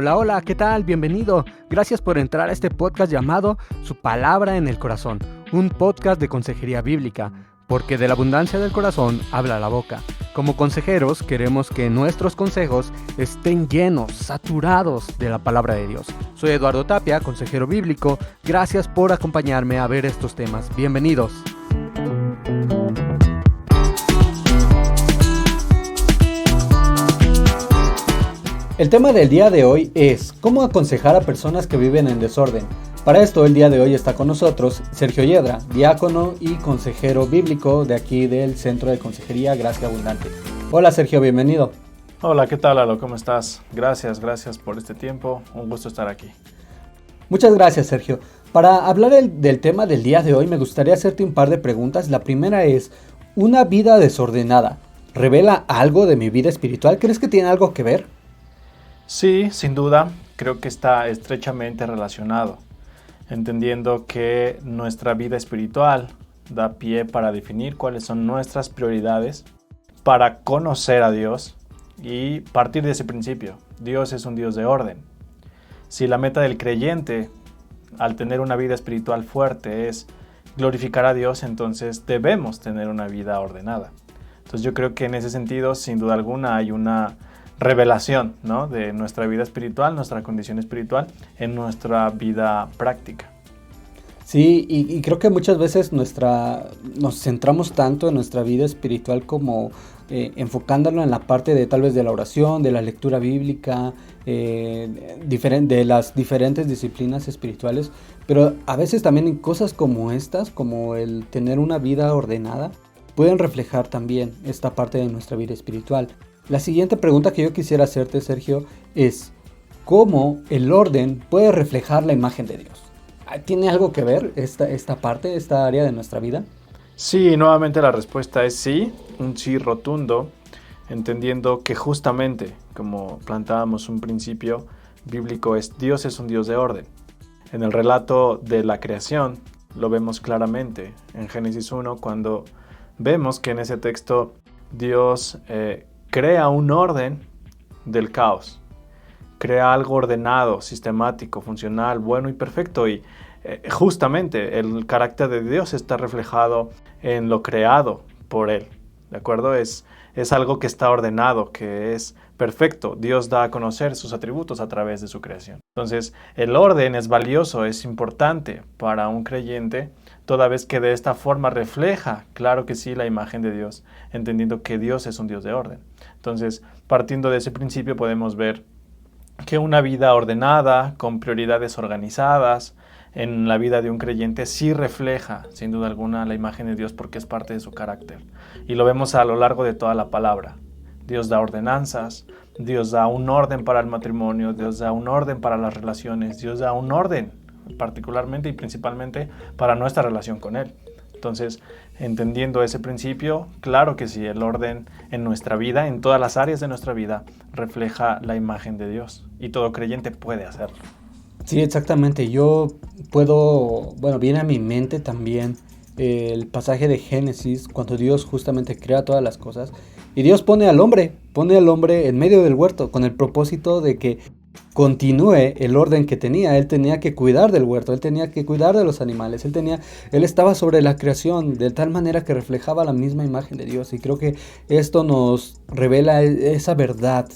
Hola, hola, ¿qué tal? Bienvenido. Gracias por entrar a este podcast llamado Su Palabra en el Corazón, un podcast de consejería bíblica, porque de la abundancia del corazón habla la boca. Como consejeros queremos que nuestros consejos estén llenos, saturados de la palabra de Dios. Soy Eduardo Tapia, consejero bíblico. Gracias por acompañarme a ver estos temas. Bienvenidos. El tema del día de hoy es ¿cómo aconsejar a personas que viven en desorden? Para esto el día de hoy está con nosotros Sergio Yedra, diácono y consejero bíblico de aquí del Centro de Consejería Gracia Abundante. Hola Sergio, bienvenido. Hola, ¿qué tal Lalo? ¿Cómo estás? Gracias por este tiempo, un gusto estar aquí. Muchas gracias Sergio. Para hablar del tema del día de hoy me gustaría hacerte un par de preguntas. La primera es, ¿una vida desordenada revela algo de mi vida espiritual? ¿Crees que tiene algo que ver? Sí, sin duda, creo que está estrechamente relacionado, entendiendo que nuestra vida espiritual da pie para definir cuáles son nuestras prioridades, para conocer a Dios y partir de ese principio. Dios es un Dios de orden. Si la meta del creyente, al tener una vida espiritual fuerte, es glorificar a Dios, entonces debemos tener una vida ordenada. Entonces yo creo que en ese sentido, sin duda alguna, hay una revelación, ¿no?, de nuestra vida espiritual, nuestra condición espiritual en nuestra vida práctica. Sí, y creo que muchas veces nos centramos tanto en nuestra vida espiritual como enfocándolo en la parte de tal vez de la oración, de la lectura bíblica, de las diferentes disciplinas espirituales, pero a veces también en cosas como estas, como el tener una vida ordenada, pueden reflejar también esta parte de nuestra vida espiritual. La siguiente pregunta que yo quisiera hacerte, Sergio, es ¿cómo el orden puede reflejar la imagen de Dios? ¿Tiene algo que ver esta parte, esta área de nuestra vida? Sí, nuevamente la respuesta es sí, un sí rotundo, entendiendo que justamente, como plantábamos un principio bíblico, Dios es un Dios de orden. En el relato de la creación lo vemos claramente en Génesis 1, cuando vemos que en ese texto Dios crea un orden del caos, crea algo ordenado, sistemático, funcional, bueno y perfecto, y justamente el carácter de Dios está reflejado en lo creado por Él, ¿de acuerdo? Es algo que está ordenado, que es perfecto. Dios da a conocer sus atributos a través de su creación. Entonces, el orden es valioso, es importante para un creyente, toda vez que de esta forma refleja, claro que sí, la imagen de Dios, entendiendo que Dios es un Dios de orden. Entonces, partiendo de ese principio podemos ver que una vida ordenada, con prioridades organizadas, en la vida de un creyente sí refleja, sin duda alguna, la imagen de Dios porque es parte de su carácter. Y lo vemos a lo largo de toda la palabra. Dios da ordenanzas, Dios da un orden para el matrimonio, Dios da un orden para las relaciones, Dios da un orden particularmente y principalmente para nuestra relación con Él. Entonces, entendiendo ese principio, claro que sí, el orden en nuestra vida, en todas las áreas de nuestra vida, refleja la imagen de Dios y todo creyente puede hacerlo. Sí, exactamente. Viene a mi mente también el pasaje de Génesis, cuando Dios justamente crea todas las cosas y Dios pone al hombre en medio del huerto con el propósito de que continúe el orden que tenía. Él tenía que cuidar del huerto, él tenía que cuidar de los animales, él estaba sobre la creación de tal manera que reflejaba la misma imagen de Dios, y creo que esto nos revela esa verdad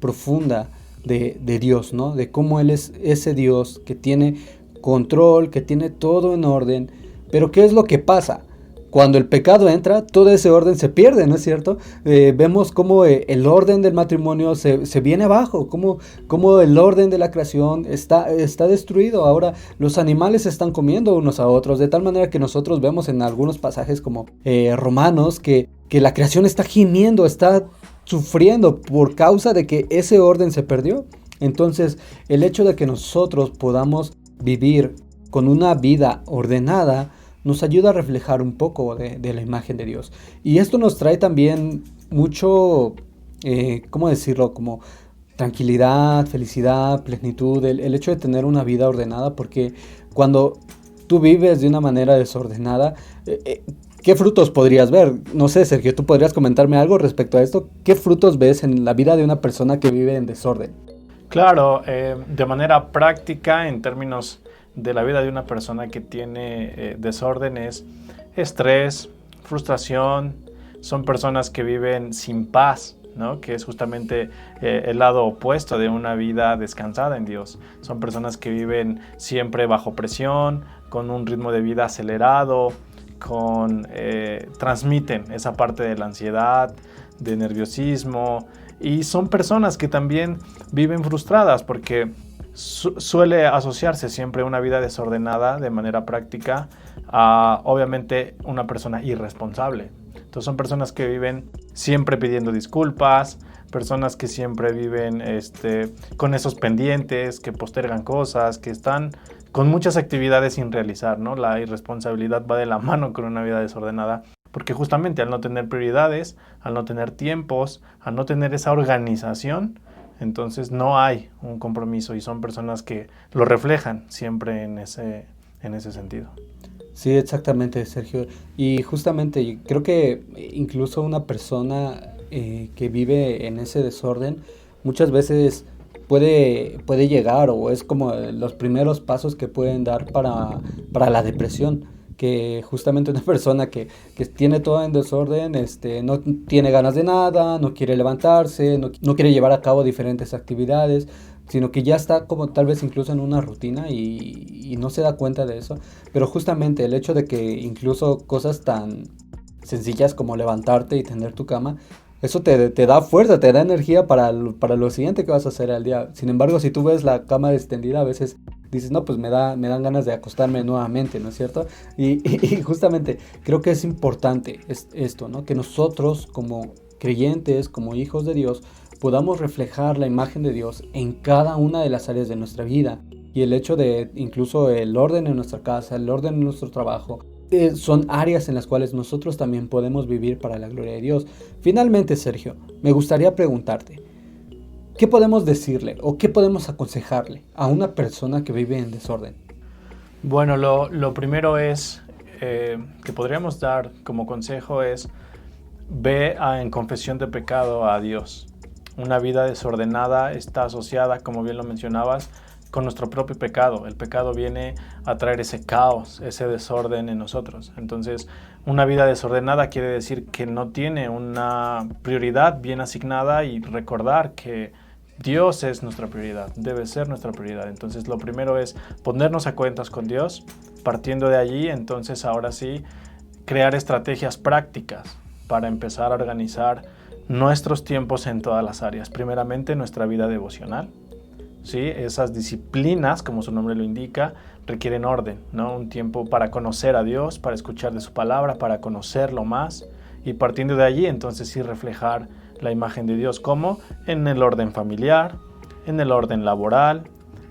profunda de Dios, ¿no? De cómo Él es ese Dios que tiene control, que tiene todo en orden. Pero ¿qué es lo que pasa? Cuando el pecado entra, todo ese orden se pierde, ¿no es cierto? Vemos cómo el orden del matrimonio se viene abajo, cómo el orden de la creación está destruido. Ahora los animales se están comiendo unos a otros, de tal manera que nosotros vemos en algunos pasajes como Romanos que la creación está gimiendo, está sufriendo por causa de que ese orden se perdió. Entonces, el hecho de que nosotros podamos vivir con una vida ordenada nos ayuda a reflejar un poco de la imagen de Dios. Y esto nos trae también mucho, ¿cómo decirlo? Como tranquilidad, felicidad, plenitud, el hecho de tener una vida ordenada, porque cuando tú vives de una manera desordenada, ¿qué frutos podrías ver? No sé, Sergio, ¿tú podrías comentarme algo respecto a esto? ¿Qué frutos ves en la vida de una persona que vive en desorden? Claro, de manera práctica, en términos de la vida de una persona que tiene desórdenes, estrés, frustración, son personas que viven sin paz, ¿no? Que es justamente el lado opuesto de una vida descansada en Dios. Son personas que viven siempre bajo presión, con un ritmo de vida acelerado, transmiten esa parte de la ansiedad, de nerviosismo, y son personas que también viven frustradas porque suele asociarse siempre una vida desordenada de manera práctica a obviamente una persona irresponsable. Entonces son personas que viven siempre pidiendo disculpas, personas que siempre viven con esos pendientes, que postergan cosas, que están con muchas actividades sin realizar, ¿no? La irresponsabilidad va de la mano con una vida desordenada, porque justamente al no tener prioridades, al no tener tiempos, al no tener esa organización, entonces no hay un compromiso y son personas que lo reflejan siempre en ese sentido. Sí, exactamente, Sergio. Y justamente creo que incluso una persona que vive en ese desorden muchas veces puede llegar o es como los primeros pasos que pueden dar para la depresión. Que justamente una persona que tiene todo en desorden, no tiene ganas de nada, no quiere levantarse, no quiere llevar a cabo diferentes actividades, sino que ya está como tal vez incluso en una rutina y no se da cuenta de eso. Pero justamente el hecho de que incluso cosas tan sencillas como levantarte y tender tu cama, eso te da fuerza, te da energía para lo siguiente que vas a hacer al día. Sin embargo, si tú ves la cama extendida, a veces dices, no, pues me dan ganas de acostarme nuevamente, ¿no es cierto? Y justamente creo que es importante esto, ¿no? Que nosotros como creyentes, como hijos de Dios, podamos reflejar la imagen de Dios en cada una de las áreas de nuestra vida. Y el hecho de incluso el orden en nuestra casa, el orden en nuestro trabajo, son áreas en las cuales nosotros también podemos vivir para la gloria de Dios. Finalmente, Sergio, me gustaría preguntarte, ¿qué podemos decirle o qué podemos aconsejarle a una persona que vive en desorden? Bueno, lo primero es que podríamos dar como consejo es ve en confesión de pecado a Dios. Una vida desordenada está asociada, como bien lo mencionabas, con nuestro propio pecado. El pecado viene a traer ese caos, ese desorden en nosotros. Entonces, una vida desordenada quiere decir que no tiene una prioridad bien asignada y recordar que Dios es nuestra prioridad, debe ser nuestra prioridad. Entonces, lo primero es ponernos a cuentas con Dios. Partiendo de allí, entonces, ahora sí, crear estrategias prácticas para empezar a organizar nuestros tiempos en todas las áreas. Primeramente, nuestra vida devocional. ¿Sí? Esas disciplinas, como su nombre lo indica, requieren orden, ¿no? Un tiempo para conocer a Dios, para escuchar de su palabra, para conocerlo más y partiendo de allí entonces sí reflejar la imagen de Dios como en el orden familiar, en el orden laboral,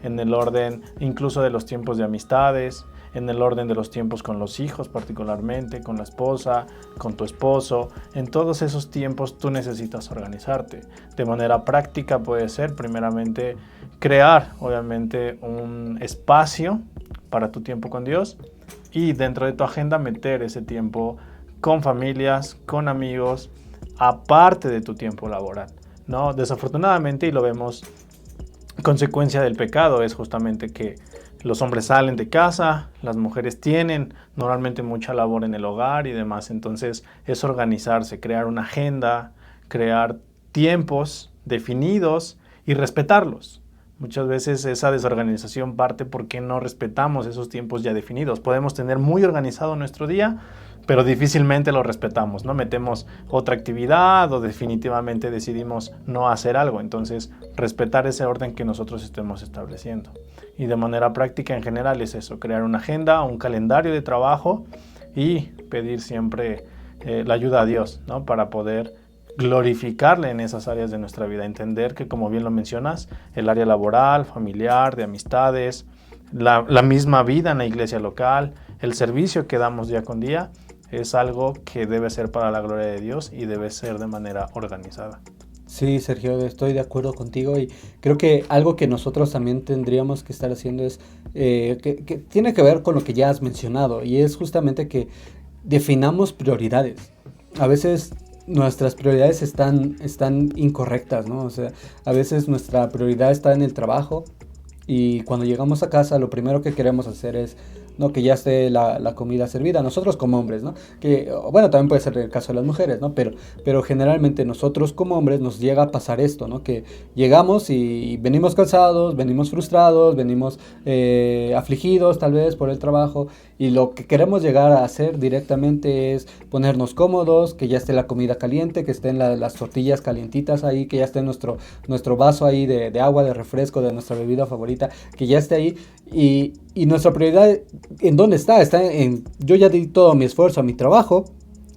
en el orden incluso de los tiempos de amistades, en el orden de los tiempos con los hijos particularmente, con la esposa, con tu esposo. En todos esos tiempos tú necesitas organizarte. De manera práctica puede ser primeramente crear obviamente un espacio para tu tiempo con Dios y dentro de tu agenda meter ese tiempo con familias, con amigos, aparte de tu tiempo laboral, ¿no? Desafortunadamente, y lo vemos, consecuencia del pecado es justamente que los hombres salen de casa, las mujeres tienen normalmente mucha labor en el hogar y demás. Entonces es organizarse, crear una agenda, crear tiempos definidos y respetarlos. Muchas veces esa desorganización parte porque no respetamos esos tiempos ya definidos. Podemos tener muy organizado nuestro día, pero difícilmente lo respetamos, ¿no? Metemos otra actividad o definitivamente decidimos no hacer algo. Entonces, respetar ese orden que nosotros estemos estableciendo. Y de manera práctica en general es eso, crear una agenda, un calendario de trabajo y pedir siempre la ayuda a Dios, ¿no? Para poder glorificarle en esas áreas de nuestra vida. Entender que, como bien lo mencionas, el área laboral, familiar, de amistades, la misma vida en la iglesia local, el servicio que damos día con día, es algo que debe ser para la gloria de Dios y debe ser de manera organizada. Sí, Sergio, estoy de acuerdo contigo y creo que algo que nosotros también tendríamos que estar haciendo es que tiene que ver con lo que ya has mencionado y es justamente que definamos prioridades. A veces nuestras prioridades están incorrectas, ¿no? O sea, a veces nuestra prioridad está en el trabajo y cuando llegamos a casa lo primero que queremos hacer es, no, que ya esté la comida servida, nosotros como hombres, ¿no? Que, bueno, también puede ser el caso de las mujeres, ¿no? Pero generalmente nosotros como hombres nos llega a pasar esto, ¿no? Que llegamos y venimos cansados, venimos frustrados, venimos afligidos tal vez por el trabajo, y lo que queremos llegar a hacer directamente es ponernos cómodos, que ya esté la comida caliente, que estén las tortillas calientitas ahí, que ya esté nuestro vaso ahí de agua, de refresco, de nuestra bebida favorita, que ya esté ahí. Y nuestra prioridad, ¿en dónde está? Yo ya di todo mi esfuerzo a mi trabajo,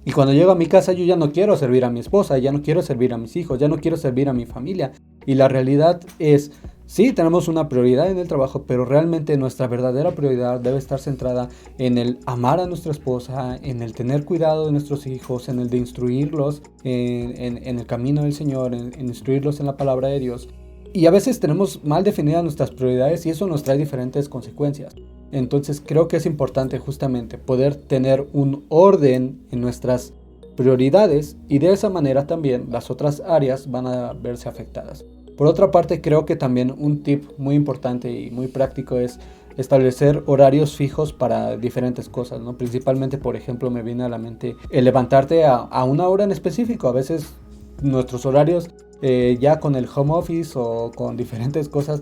y cuando llego a mi casa yo ya no quiero servir a mi esposa, ya no quiero servir a mis hijos, ya no quiero servir a mi familia. Y la realidad es, sí, tenemos una prioridad en el trabajo, pero realmente nuestra verdadera prioridad debe estar centrada en el amar a nuestra esposa, en el tener cuidado de nuestros hijos, en el de instruirlos en el camino del Señor, en instruirlos en la palabra de Dios. Y a veces tenemos mal definidas nuestras prioridades y eso nos trae diferentes consecuencias. Entonces creo que es importante justamente poder tener un orden en nuestras prioridades, y de esa manera también las otras áreas van a verse afectadas. Por otra parte, creo que también un tip muy importante y muy práctico es establecer horarios fijos para diferentes cosas, ¿no? Principalmente, por ejemplo, me viene a la mente el levantarte a una hora en específico. A veces nuestros horarios, ya con el home office o con diferentes cosas,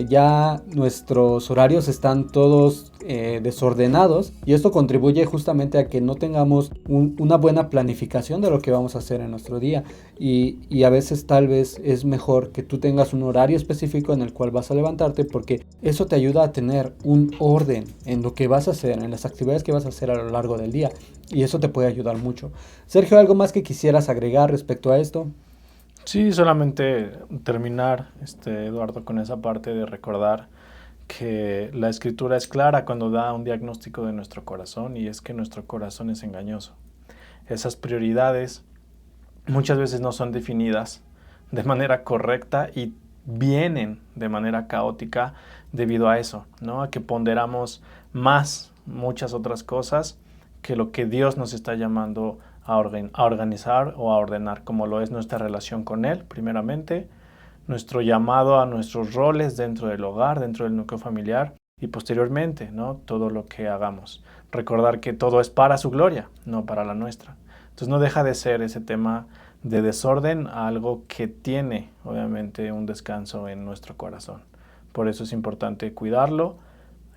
ya nuestros horarios están todos desordenados, y esto contribuye justamente a que no tengamos una buena planificación de lo que vamos a hacer en nuestro día, y a veces tal vez es mejor que tú tengas un horario específico en el cual vas a levantarte, porque eso te ayuda a tener un orden en lo que vas a hacer, en las actividades que vas a hacer a lo largo del día, y eso te puede ayudar mucho. Sergio, ¿algo más que quisieras agregar respecto a esto? Sí, solamente terminar, Eduardo, con esa parte de recordar que la escritura es clara cuando da un diagnóstico de nuestro corazón, y es que nuestro corazón es engañoso. Esas prioridades muchas veces no son definidas de manera correcta y vienen de manera caótica debido a eso, ¿no? A que ponderamos más muchas otras cosas que lo que Dios nos está llamando a organizar o a ordenar, como lo es nuestra relación con Él, primeramente, nuestro llamado a nuestros roles dentro del hogar, dentro del núcleo familiar, y posteriormente, ¿no? Todo lo que hagamos. Recordar que todo es para su gloria, no para la nuestra. Entonces no deja de ser ese tema de desorden algo que tiene, obviamente, un descanso en nuestro corazón. Por eso es importante cuidarlo,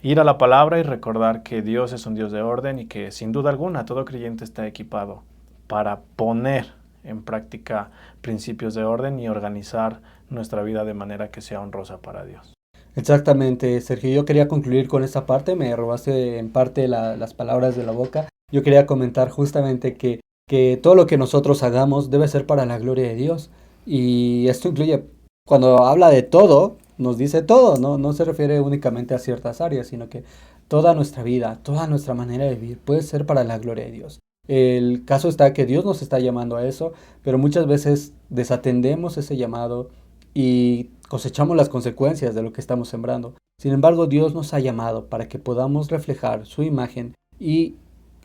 ir a la palabra y recordar que Dios es un Dios de orden, y que sin duda alguna todo creyente está equipado para poner en práctica principios de orden y organizar nuestra vida de manera que sea honrosa para Dios. Exactamente, Sergio. Yo quería concluir con esta parte, me robaste en parte las palabras de la boca. Yo quería comentar justamente que todo lo que nosotros hagamos debe ser para la gloria de Dios. Y esto incluye, cuando habla de todo, nos dice todo, ¿no? No se refiere únicamente a ciertas áreas, sino que toda nuestra vida, toda nuestra manera de vivir puede ser para la gloria de Dios. El caso está que Dios nos está llamando a eso, pero muchas veces desatendemos ese llamado y cosechamos las consecuencias de lo que estamos sembrando. Sin embargo, Dios nos ha llamado para que podamos reflejar su imagen, y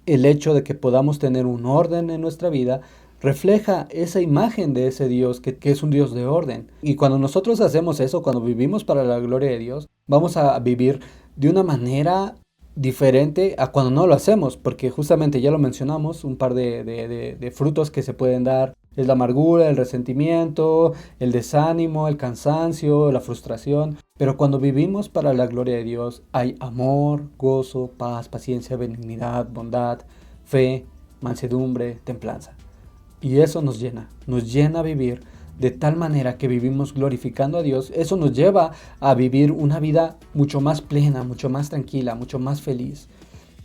el hecho de que podamos tener un orden en nuestra vida refleja esa imagen de ese Dios que es un Dios de orden. Y cuando nosotros hacemos eso, cuando vivimos para la gloria de Dios, vamos a vivir de una manera diferente a cuando no lo hacemos, porque justamente ya lo mencionamos, un par de frutos que se pueden dar es la amargura, el resentimiento, el desánimo, el cansancio, la frustración. Pero cuando vivimos para la gloria de Dios hay amor, gozo, paz, paciencia, benignidad, bondad, fe, mansedumbre, templanza. Y eso nos llena a vivir de tal manera que vivimos glorificando a Dios. Eso nos lleva a vivir una vida mucho más plena, mucho más tranquila, mucho más feliz.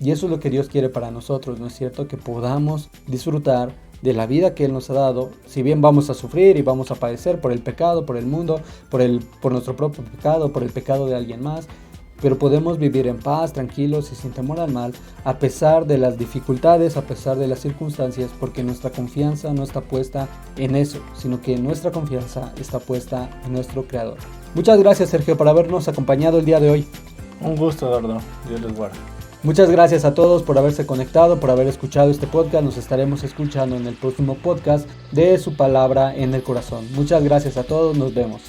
Y eso es lo que Dios quiere para nosotros, ¿no es cierto? Que podamos disfrutar de la vida que Él nos ha dado. Si bien vamos a sufrir y vamos a padecer por el pecado, por el mundo, por nuestro propio pecado, por el pecado de alguien más, pero podemos vivir en paz, tranquilos y sin temor al mal, a pesar de las dificultades, a pesar de las circunstancias, porque nuestra confianza no está puesta en eso, sino que nuestra confianza está puesta en nuestro Creador. Muchas gracias, Sergio, por habernos acompañado el día de hoy. Un gusto, Eduardo. Dios les guarde. Muchas gracias a todos por haberse conectado, por haber escuchado este podcast. Nos estaremos escuchando en el próximo podcast de Su Palabra en el Corazón. Muchas gracias a todos, nos vemos.